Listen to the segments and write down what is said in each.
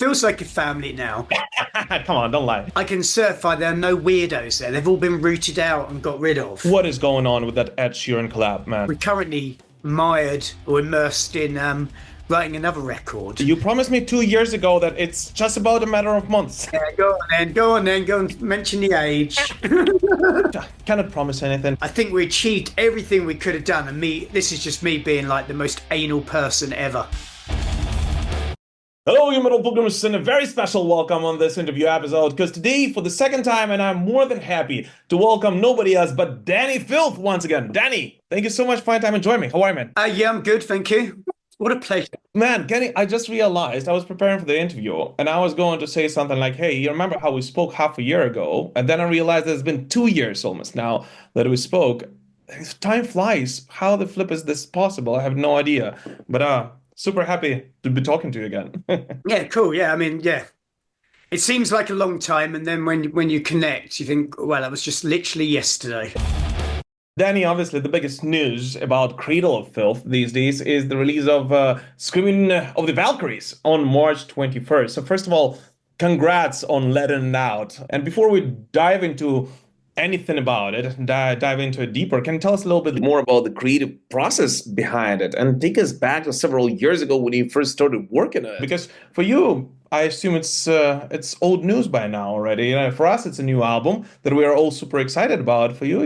feels like a family now. Come on, don't lie. I can certify there are no weirdos there. They've all been rooted out and got rid of. What is going on with that Ed Sheeran collab, man? We're currently mired or immersed in writing another record. You promised me 2 years ago that it's just about a matter of months. Yeah, go on then, go on then, go and mention the age. Cannot promise anything. I think we achieved everything we could have done, and this is just me being like the most anal person ever. Hello, you Metal Pilgrims, and a very special welcome on this interview episode, because today, for the second time, and I'm more than happy to welcome nobody else but Dani Filth once again. Dani, thank you so much for your time and joining me. How are you, man? Yeah, I'm good, thank you. What a pleasure. Man, Kenny, I just realized I was preparing for the interview and I was going to say something like, hey, you remember how we spoke half a year ago? And then I realized it's been 2 years almost now that we spoke. Time flies. How the flip is this possible? I have no idea. But super happy to be talking to you again. Yeah, cool. Yeah, I mean, yeah. It seems like a long time, and then when you connect, you think, well, that was just literally yesterday. Dani, obviously, the biggest news about Cradle of Filth these days is the release of Screaming of the Valkyries on March 21st. So first of all, congrats on letting it out. And before we dive into anything about it, dive into it deeper, can you tell us a little bit more about the creative process behind it and take us back to several years ago when you first started working on it? Because for you, I assume it's old news by now already. You know, for us, it's a new album that we are all super excited about. For you,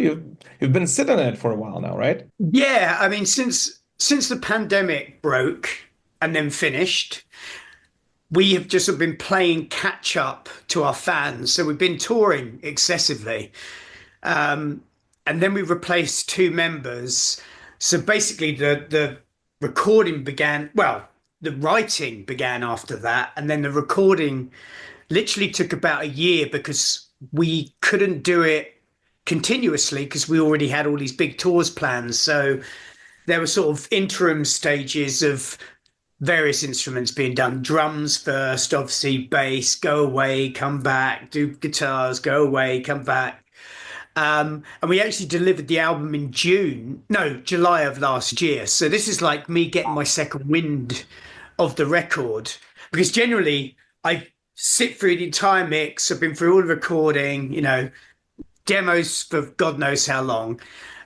you've been sitting on it for a while now, right? Yeah, I mean, since the pandemic broke and then finished, we have just been playing catch up to our fans. So we've been touring excessively. And then we replaced two members. So basically the recording began, well, the writing began after that. And then the recording literally took about a year because we couldn't do it continuously because we already had all these big tours planned. So there were sort of interim stages of various instruments being done. Drums first, obviously bass, go away, come back, do guitars, go away, come back. And we actually delivered the album in July of last year. So this is like me getting my second wind of the record, because generally I sit through the entire mix. I've been through all the recording, you know, demos for God knows how long.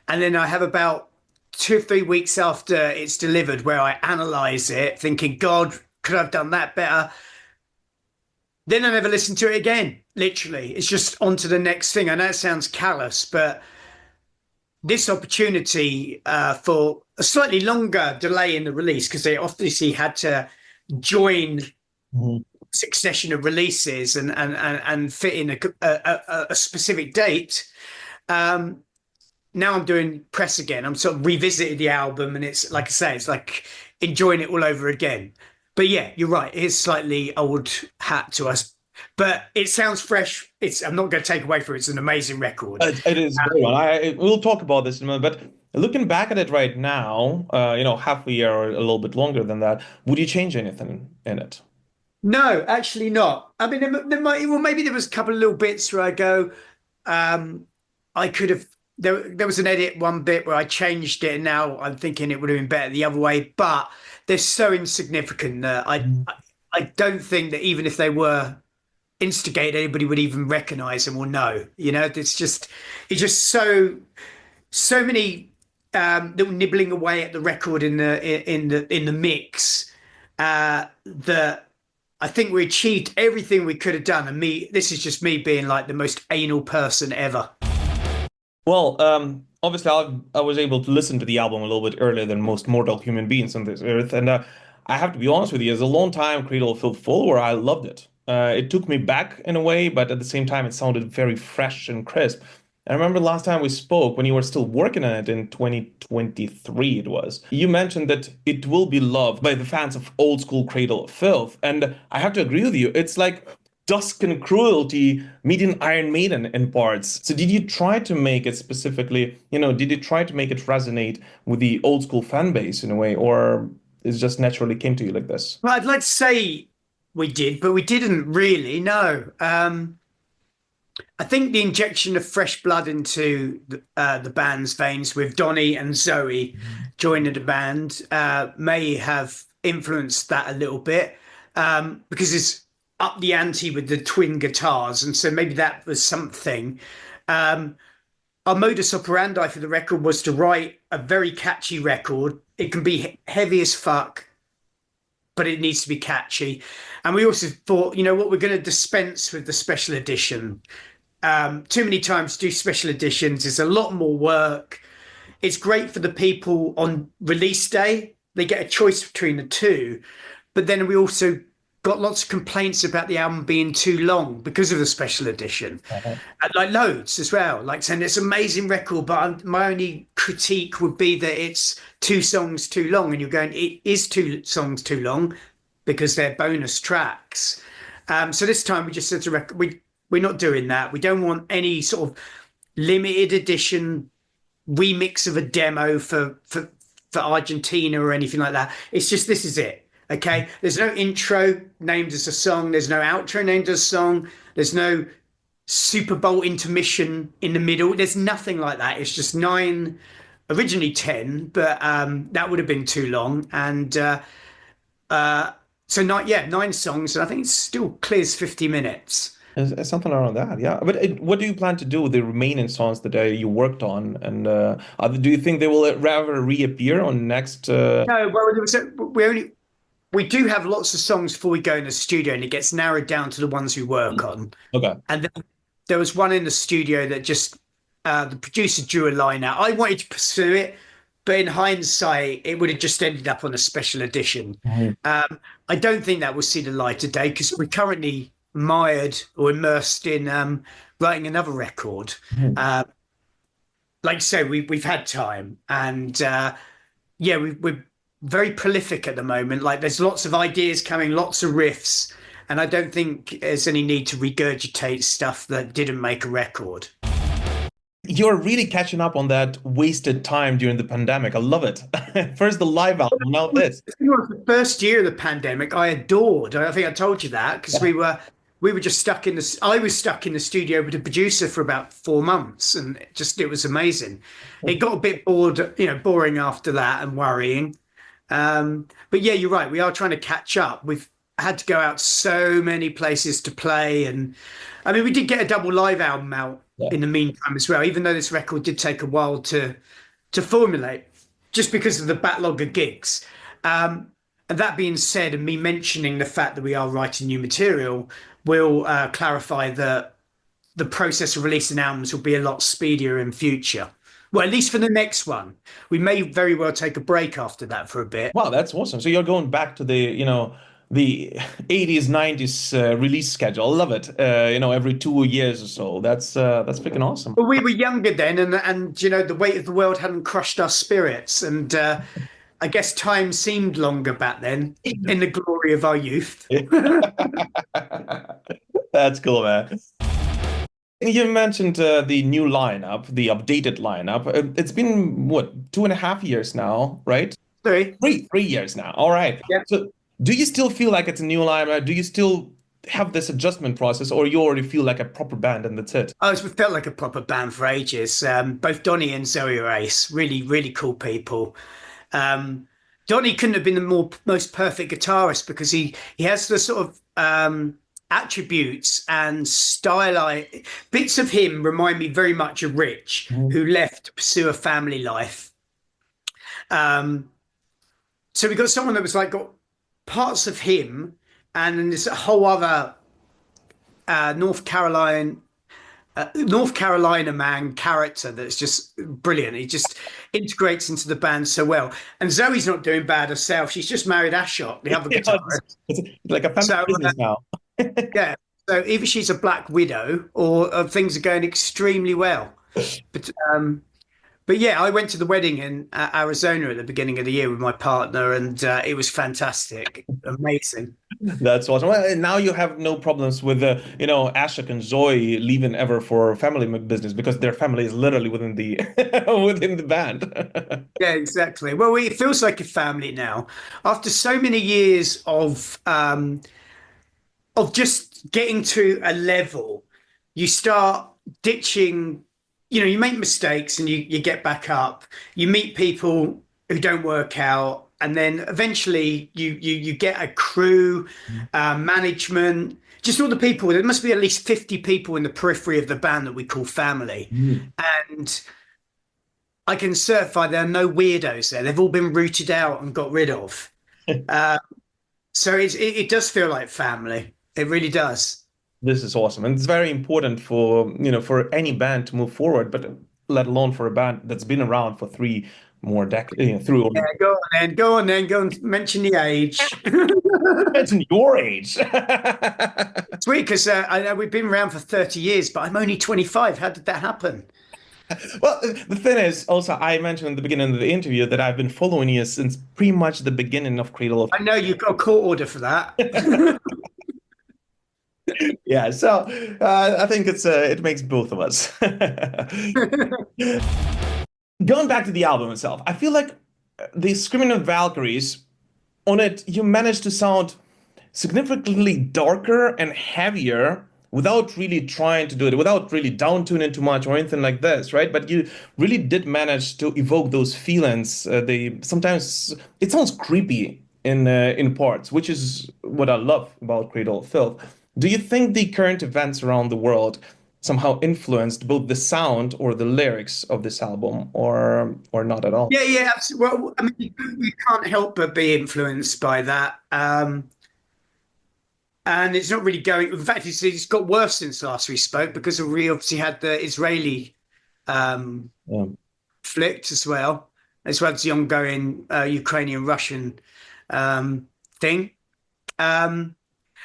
And then I have about 2 or 3 weeks after it's delivered where I analyze it, thinking, God, could I have done that better? Then I never listen to it again. Literally, it's just on to the next thing. I know it sounds callous, but this opportunity for a slightly longer delay in the release, because they obviously had to join succession of releases and fit in a specific date. Now I'm doing press again. I'm sort of revisiting the album, and it's like I say, it's like enjoying it all over again. But yeah, you're right. It is slightly old hat to us, but it sounds fresh. I'm not going to take away from it. It's an amazing record. It is very well. We'll talk about this in a minute, but looking back at it right now, you know, half a year or a little bit longer than that, would you change anything in it? No, actually not. I mean, well, maybe there was a couple of little bits where I go, I could have. There was an edit, one bit where I changed it, and now I'm thinking it would have been better the other way. But they're so insignificant that I don't think that even if they were instigated, anybody would even recognize them or know. You know, it's just so many little nibbling away at the record in the mix that I think we achieved everything we could have done. And this is just me being like the most anal person ever. Well, obviously, I was able to listen to the album a little bit earlier than most mortal human beings on this earth, and I have to be honest with you, as a long-time Cradle of Filth follower, I loved it. It took me back in a way, but at the same time, it sounded very fresh and crisp. I remember last time we spoke, when you were still working on it in 2023, it was. You mentioned that it will be loved by the fans of old school Cradle of Filth, and I have to agree with you. It's like Dusk and Cruelty meeting Iron Maiden in parts. So did you try to make it specifically, you know, did you try to make it resonate with the old school fan base in a way, or it just naturally came to you like this? Well, I'd like to say we did, but we didn't really, no. I think the injection of fresh blood into the band's veins with Donny and Zoe joining the band may have influenced that a little bit, because up the ante with the twin guitars, and so maybe that was something. Um, our modus operandi for the record was to write a very catchy record. It can be heavy as fuck, but it needs to be catchy. And we also thought, you know what, we're going to dispense with the special edition. Too many times to do special editions is a lot more work. It's great for the people on release day. They get a choice between the two. But then we also got lots of complaints about the album being too long because of the special edition. Uh-huh. And like loads as well, like saying it's an amazing record, but my only critique would be that it's 2 songs too long. And you're going, it is 2 songs too long because they're bonus tracks. So this time we just said to we're not doing that. We don't want any sort of limited edition remix of a demo for Argentina or anything like that. It's just this is it. Okay. There's no intro named as a song. There's no outro named as a song. There's no Super Bowl intermission in the middle. There's nothing like that. It's just 9, originally 10, but that would have been too long. And so not yeah, 9 songs, and I think it still clears 50 minutes. Something around that, yeah. But what do you plan to do with the remaining songs that you worked on? And do you think they will rather reappear on next? No, well, we do have lots of songs before we go in the studio, and it gets narrowed down to the ones we work on. Okay. And then there was one in the studio that just the producer drew a line out. I wanted to pursue it, but in hindsight, it would have just ended up on a special edition. Mhm. I don't think that will see the light of day because we're currently mired or immersed in writing another record. Mhm. Like I say, we've had time, and yeah, we're very prolific at the moment. Like there's lots of ideas coming, lots of riffs, and I don't think there's any need to regurgitate stuff that didn't make a record. You're really catching up on that wasted time during the pandemic. I love it. First the live album, now this. The first year of the pandemic, I adored. I think I told you that because we were just stuck in this. I was stuck in the studio with a producer for about 4 months, and it was amazing. It got a bit boring after that and worrying. But yeah, you're right. We are trying to catch up. We've had to go out so many places to play, and I mean, we did get a double live album out Yeah. in the meantime as well. Even though this record did take a while to formulate, just because of the backlog of gigs. And that being said, and me mentioning the fact that we are writing new material will clarify that the process of releasing albums will be a lot speedier in future. Well, at least for the next one. We may very well take a break after that for a bit. Wow, that's awesome. So you're going back to the 80s, 90s release schedule. I love it. Every 2 years or so. That's freaking awesome. But we were younger then, and the weight of the world hadn't crushed our spirits. And I guess time seemed longer back then in the glory of our youth. That's cool, man. You mentioned the new lineup, the updated lineup. It's been what, 2.5 years now, right? Sorry. 3 years now. All right. Yeah. So, do you still feel like it's a new lineup? Do you still have this adjustment process, or you already feel like a proper band and that's it? We felt like a proper band for ages. Both Donny and Zoe are ace. Really, really cool people. Donny couldn't have been the most perfect guitarist because he has the sort of attributes and style. Bits of him remind me very much of Rich, Mhm. who left to pursue a family life. So we got someone that was like got parts of him and then this whole other North Carolina man character that's just brilliant. He just integrates into the band so well. And Zoe's not doing bad herself. She's just married Ashok, the other Yeah, guitarist. it's like a family So business now. yeah, so either she's a black widow or things are going extremely well. But yeah, I went to the wedding in Arizona at the beginning of the year with my partner, and it was fantastic, amazing. That's awesome. Well, now you have no problems with Ashok and Zoe leaving ever for family business because their family is literally within the within the band. Yeah, exactly. Well, it feels like a family now. After so many years of just getting to a level, you start ditching, you make mistakes and you get back up. You meet people who don't work out. and then eventually you get a crew, management, just all the people. There must be at least 50 people in the periphery of the band that we call family, Mm. and I can certify there are no weirdos there. They've all been rooted out and got rid of. Uh, so it does feel like family. It really does. This is awesome, and it's very important for for any band to move forward, but let alone for a band that's been around for three more decades, through Yeah, go on then, go on then, go and mention the age. imagine your age. It's weird because I know we've been around for 30 years, but I'm only 25. How did that happen? Well, the thing is, also, I mentioned at the beginning of the interview that I've been following you since pretty much the beginning of Cradle of I know you've got a court order for that. Yeah, so I think it makes both of us. Going back to the album itself, I feel like the Screaming of Valkyries on it, you managed to sound significantly darker and heavier without really trying to do it, without really downtuning too much or anything like this, right? But you really did manage to evoke those feelings. They sometimes it sounds creepy in parts, which is what I love about Cradle of Filth. Do you think the current events around the world somehow influenced both the sound or the lyrics of this album, or not at all? Yeah, yeah, absolutely. Well, I mean, you can't help but be influenced by that. And it's not really going. In fact, it's got worse since last we spoke because we obviously had the Israeli um, Yeah. flicked as well as the ongoing Ukrainian Russian thing. Um,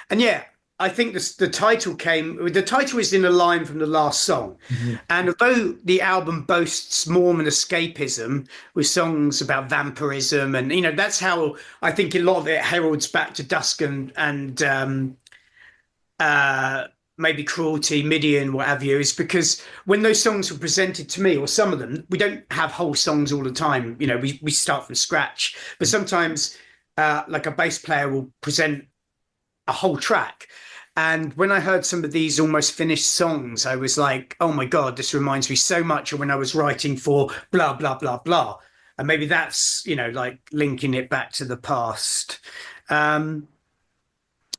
And yeah, I think the title came. The title is in a line from the last song, Mhm. and although the album boasts Mormon escapism with songs about vampirism, and that's how I think a lot of it heralds back to dusk and uh, maybe cruelty, Midian, what have you, is because when those songs were presented to me, or some of them, we don't have whole songs all the time. We start from scratch, but sometimes like a bass player will present a whole track. And when I heard some of these almost finished songs, I was like, oh my God, this reminds me so much of when I was writing for blah, blah, blah, blah. And maybe that's, like linking it back to the past. Um,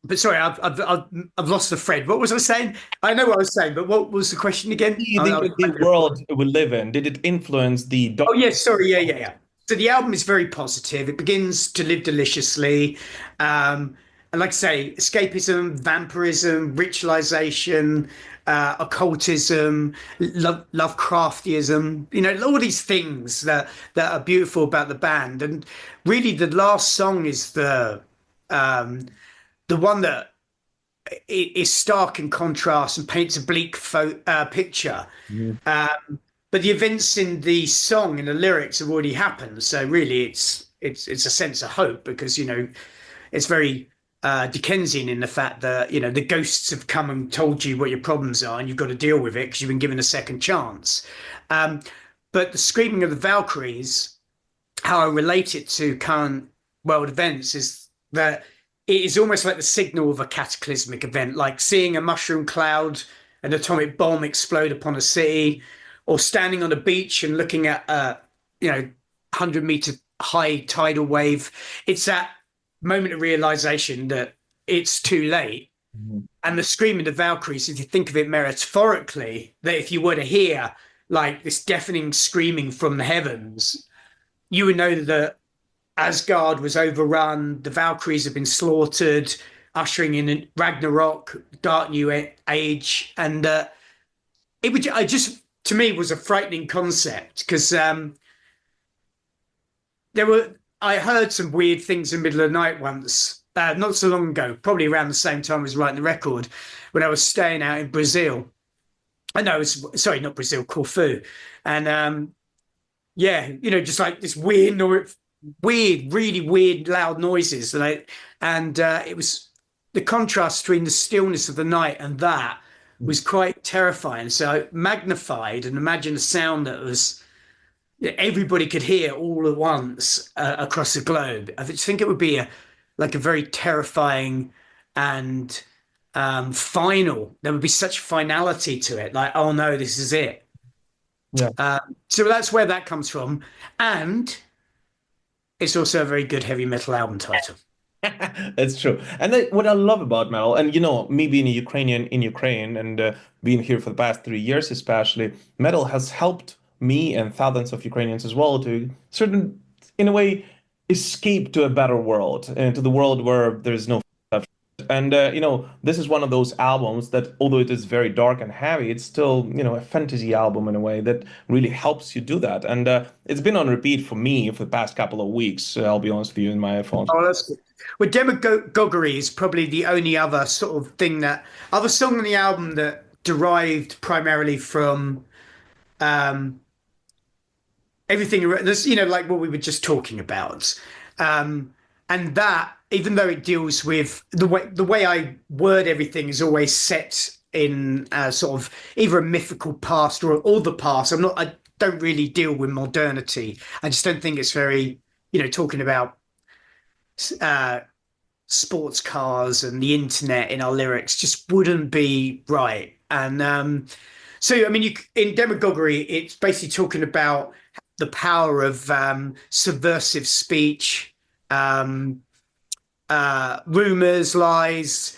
but sorry, I've lost the thread. What was I saying? I know what I was saying, but what was the question Do again? you think that the world we live in, did it influence the Oh, doc? yes, sorry. Yeah, yeah, yeah. So the album is very positive. It begins to live deliciously. And like I say, escapism, vampirism, ritualization, occultism, Lovecraftianism, all these things that are beautiful about the band. And really the last song is the one that is stark in contrast and paints a bleak picture. Mhm. But the events in the song and the lyrics have already happened. So really, it's a sense of hope because it's very Dickensian in the fact that the ghosts have come and told you what your problems are, and you've got to deal with it because you've been given a second chance. Um, but the screaming of the Valkyries, how I relate it to current world events, is that it is almost like the signal of a cataclysmic event, like seeing a mushroom cloud, an atomic bomb explode upon a city, or standing on a beach and looking at a 100-meter high tidal wave. It's that moment of realization that it's too late. Mhm. And the screaming of Valkyries, if you think of it metaphorically, that if you were to hear like this deafening screaming from the heavens, you would know that Asgard was overrun, the Valkyries have been slaughtered, ushering in Ragnarok, Dark New Age, and it would. I just to me was a frightening concept because there were. I heard some weird things in the middle of the night once, not so long ago, probably around the same time I was writing the record, when I was staying out in Brazil. I know, it's sorry, not Brazil, Corfu, and yeah, just like this weird noise, weird, really weird, loud noises. And it was the contrast between the stillness of the night and that was quite terrifying. So I magnified and imagined a sound that everybody could hear all at once across the globe. I just think it would be like a very terrifying and final. There would be such finality to it. Like, oh no, this is it. Yeah. So that's where that comes from. And it's also a very good heavy metal album title. That's true. And what I love about metal, and me being a Ukrainian in Ukraine and being here for the past 3 years, especially, metal has helped me and thousands of Ukrainians as well to certain, in a way, escape to a better world, and to the world where there's no. And this is one of those albums that, although it is very dark and heavy, it's still, a fantasy album in a way that really helps you do that. And it's been on repeat for me for the past couple of weeks. I'll be honest with you, in my iPhone. Oh, that's good. Well, Demagoguery is probably the only other sort of thing that other song on the album that derived primarily from um, everything. There's, like what we were just talking about, and that even though it deals with the way I word everything is always set in sort of either a mythical past or the past. I don't really deal with modernity. I just don't think it's very, talking about uh, sports cars and the internet in our lyrics just wouldn't be right. And so, I mean, in Demagoguery, it's basically talking about the power of subversive speech, um, rumors, lies.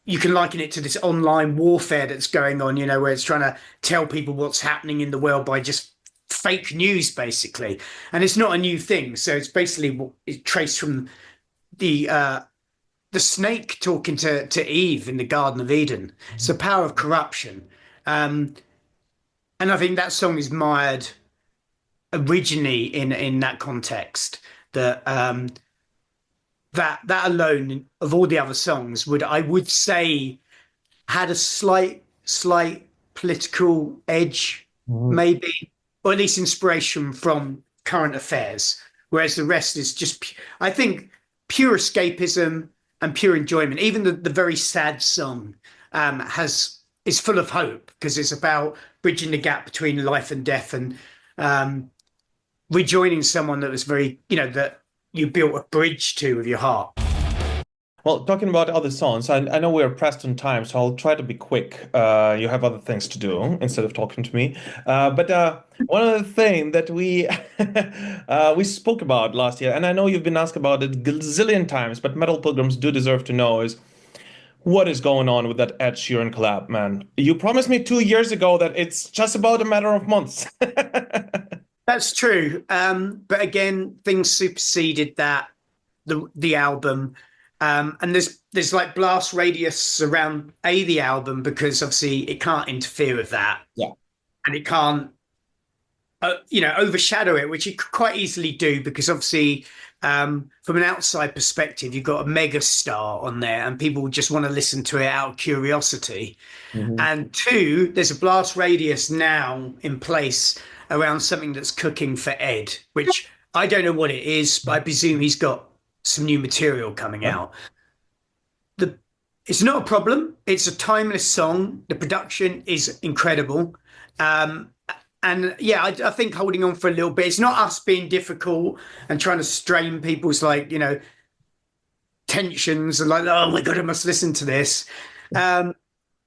You can liken it to this online warfare that's going on, where it's trying to tell people what's happening in the world by just fake news, basically. And it's not a new thing. So it's basically what it traced from the uh, the snake talking to Eve in the Garden of Eden. It's the power of corruption. Um, and I think that song is mired originally in that context. That that alone of all the other songs I would say had a slight political edge, Mhm. maybe, or at least inspiration from current affairs, whereas the rest is just, I think, pure escapism and pure enjoyment. Even the very sad song has is full of hope because it's about bridging the gap between life and death and um, rejoining someone that was very, that you built a bridge to with your heart. Well, talking about other songs, I know we're pressed on time, so I'll try to be quick. You have other things to do instead of talking to me. But one other thing that we we spoke about last year, and I know you've been asked about it gazillion times, but Metal Pilgrims do deserve to know is what is going on with that Ed Sheeran collab, man? You promised me 2 years ago that it's just about a matter of months. That's true. But again, things superseded that the album. And there's like blast radius around the album because obviously it can't interfere with that Yeah. and it can't overshadow it, which it could quite easily do because obviously from an outside perspective, you've got a mega star on there and people just want to listen to it out of curiosity. Mhm. And two, there's a blast radius now in place around something that's cooking for Ed, which I don't know what it is, but I presume he's got some new material coming Huh? out. The It's not a problem. It's a timeless song. The production is incredible. Um, and yeah, I think holding on for a little bit. It's not us being difficult and trying to strain people's tensions and like, oh my God, I must listen to this. Um,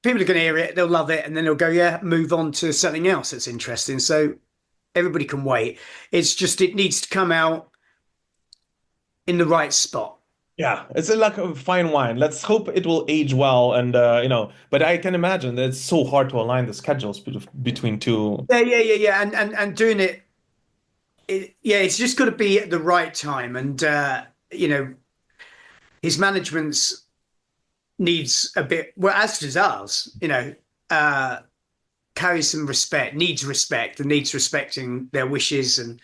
People are going to hear it, they'll love it, and then they'll go, yeah, move on to something else that's interesting. So everybody can wait. It's just it needs to come out in the right spot. Yeah, it's like a fine wine. Let's hope it will age well, and but I can imagine that it's so hard to align the schedules between two. Yeah. And doing yeah, it's just got to be at the right time. And his management's needs a bit, well, as does ours. Uh, carries some respect, needs respect, and needs respecting their wishes and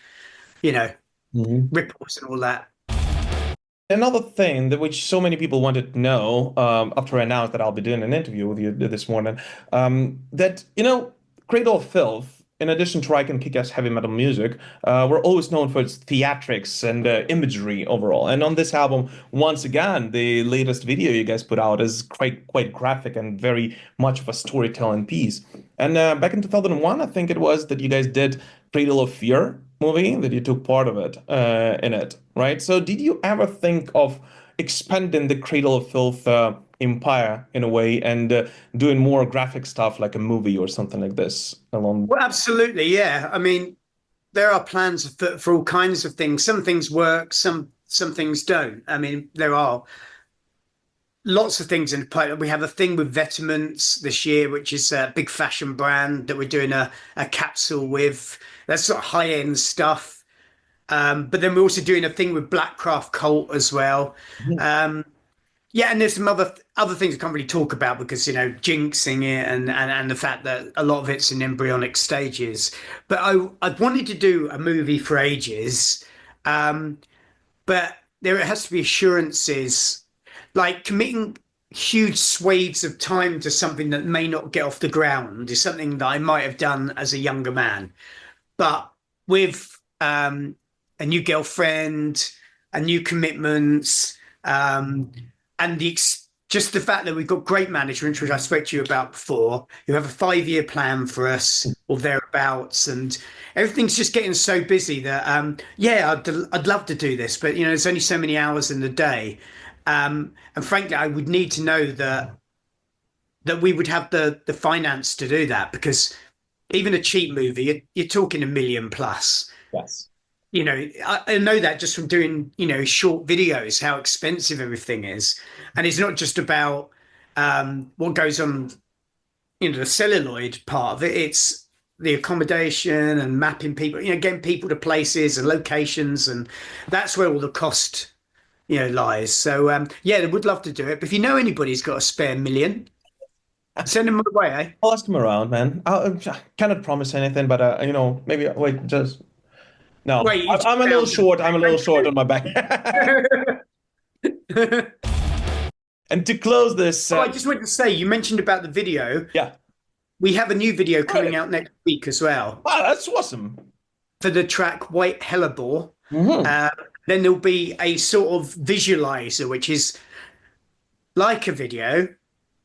you know Mhm. ripples and all that. Another thing that which so many people wanted to know after I announced that I'll be doing an interview with you this morning, that Cradle of Filth, in addition to writing kick-ass heavy metal music, were always known for its theatrics and imagery overall. And on this album, once again, the latest video you guys put out is quite graphic and very much of a storytelling piece. And back in 2001, I think it was that you guys did Cradle of Fear movie that you took part of it in it, right? So did you ever think of expanding the Cradle of Filth empire in a way and doing more graphic stuff like a movie or something like this along? Well, absolutely, yeah. I mean, there are plans for all kinds of things. Some things work, some things don't. I mean, there are lots of things in the pipeline. We have a thing with Vetements this year, which is a big fashion brand that we're doing a capsule with. That's sort of high end stuff. But then we're also doing a thing with Blackcraft Cult as well. Mhm. Um, yeah, and there's some other things I can't really talk about because jinxing it and the fact that a lot of it's in embryonic stages. But I've wanted to do a movie for ages, um, but there has to be assurances, like committing huge swathes of time to something that may not get off the ground is something that I might have done as a younger man. But with a new girlfriend, a new commitments, and just the fact that we've got great management, which I spoke to you about before, who have a 5 year plan for us or thereabouts, and everything's just getting so busy that yeah, I'd love to do this, but there's only so many hours in the day, and frankly, I would need to know that we would have the finance to do that because even a cheap movie, you're talking 1 million plus. Yes. I know that just from doing, short videos, how expensive everything is. And it's not just about what goes on, the celluloid part of it. It's the accommodation and mapping people, getting people to places and locations. And that's where all the cost, lies. So, yeah, I would love to do it. But if you know anybody who's got a spare million, send them my way, eh? I'll ask him around, man. I cannot promise anything, but maybe wait, just no. Wait, you just I'm a little found short. I'm a little short on my back. them. And to close this, Oh, I just wanted to say, you mentioned about the video. yeah. We have a new video Right. coming out next week as well Wow, that's awesome. for the track White Hellebore. Hmm. Uh, then there'll be a sort of visualizer, which is like a video,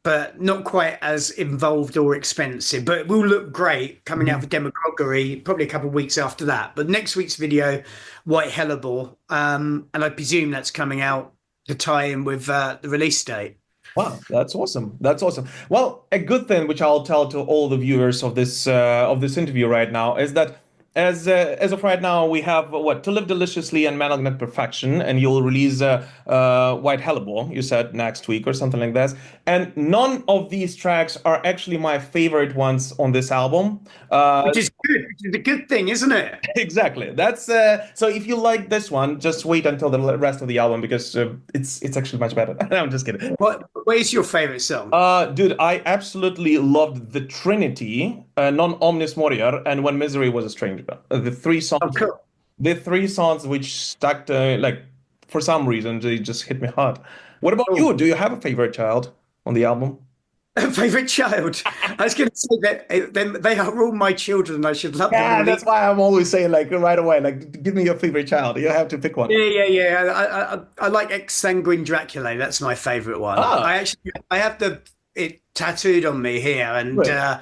but not quite as involved or expensive, but it will look great coming out for Demagoguery probably a couple of weeks after that. But next week's video, White Hellebore, and I presume that's coming out to tie in with the release date. Wow, that's awesome. That's awesome. Well, a good thing which I'll tell to all the viewers of this interview right now is that as of right now we have what To Live Deliciously and Magnet Perfection, and you'll release White Hellebore, you said next week or something like that. And none of these tracks are actually my favorite ones on this album. Which is good, which is a good thing, isn't it? Exactly. That's so if you like this one, just wait until the rest of the album because it's actually much better. I'm just kidding. What is your favorite song? Dude, I absolutely loved the Trinity, Non Omnis Morior, and When Misery Was a Stranger. Oh, cool. The three songs which stuck to, like, for some reason, they just hit me hard. What about you? Cool. Do you have a favorite child on the album? Favorite child. I was going to say that they are all my children. And I should love them Yeah, all. that's why I'm always saying, like, right away, like, give me your favorite child. You have to pick one. Yeah. I like Ex Sanguine Dracula. That's my favorite one. Ah, I have it tattooed on me here, and right.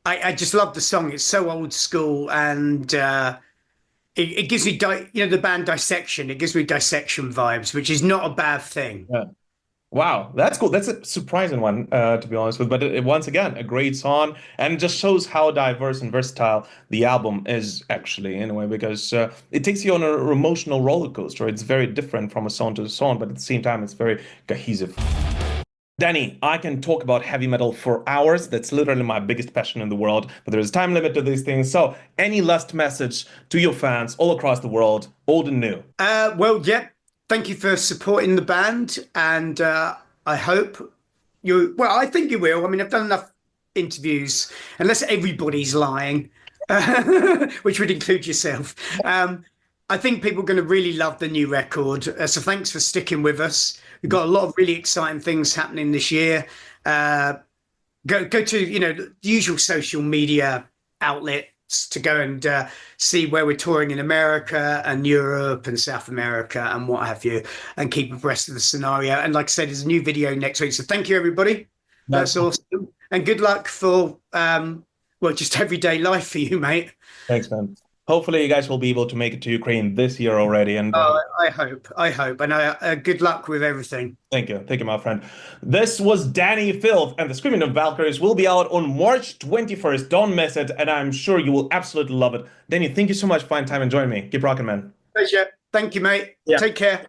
I just love the song. It's so old school, and it gives me the band Dissection. It gives me Dissection vibes, which is not a bad thing. Yeah. Wow, that's cool. That's a surprising one, to be honest with. But once again, a great song, and it just shows how diverse and versatile the album is actually, in a way, because it takes you on an emotional roller coaster. It's very different from a song to a song, but at the same time, it's very cohesive. Dani, I can talk about heavy metal for hours. That's literally my biggest passion in the world, but there's a time limit to these things. So, any last message to your fans all across the world, old and new? Well, yeah. Thank you for supporting the band, and I hope you. Well, I think you will. I mean, I've done enough interviews, unless everybody's lying, which would include yourself. I think people are going to really love the new record. So thanks for sticking with us. We've got a lot of really exciting things happening this year. Go to the usual social media outlets to go and see where we're touring in America and Europe and South America and what have you, and keep abreast of the scenario. And like I said, there's a new video next week. So thank you, everybody. That's That's awesome. And good luck for well, just everyday life for you, mate. Thanks, man. Hopefully, you guys will be able to make it to Ukraine this year already. And I hope, and good luck with everything. thank you, my friend. This was Dani Filth, and the Screaming of Valkyries will be out on March 21st. Don't miss it, and I'm sure you will absolutely love it. Danny, thank you so much for finding time and joining me. Keep rocking, man. Pleasure. Thank you, mate. Yeah. Take care.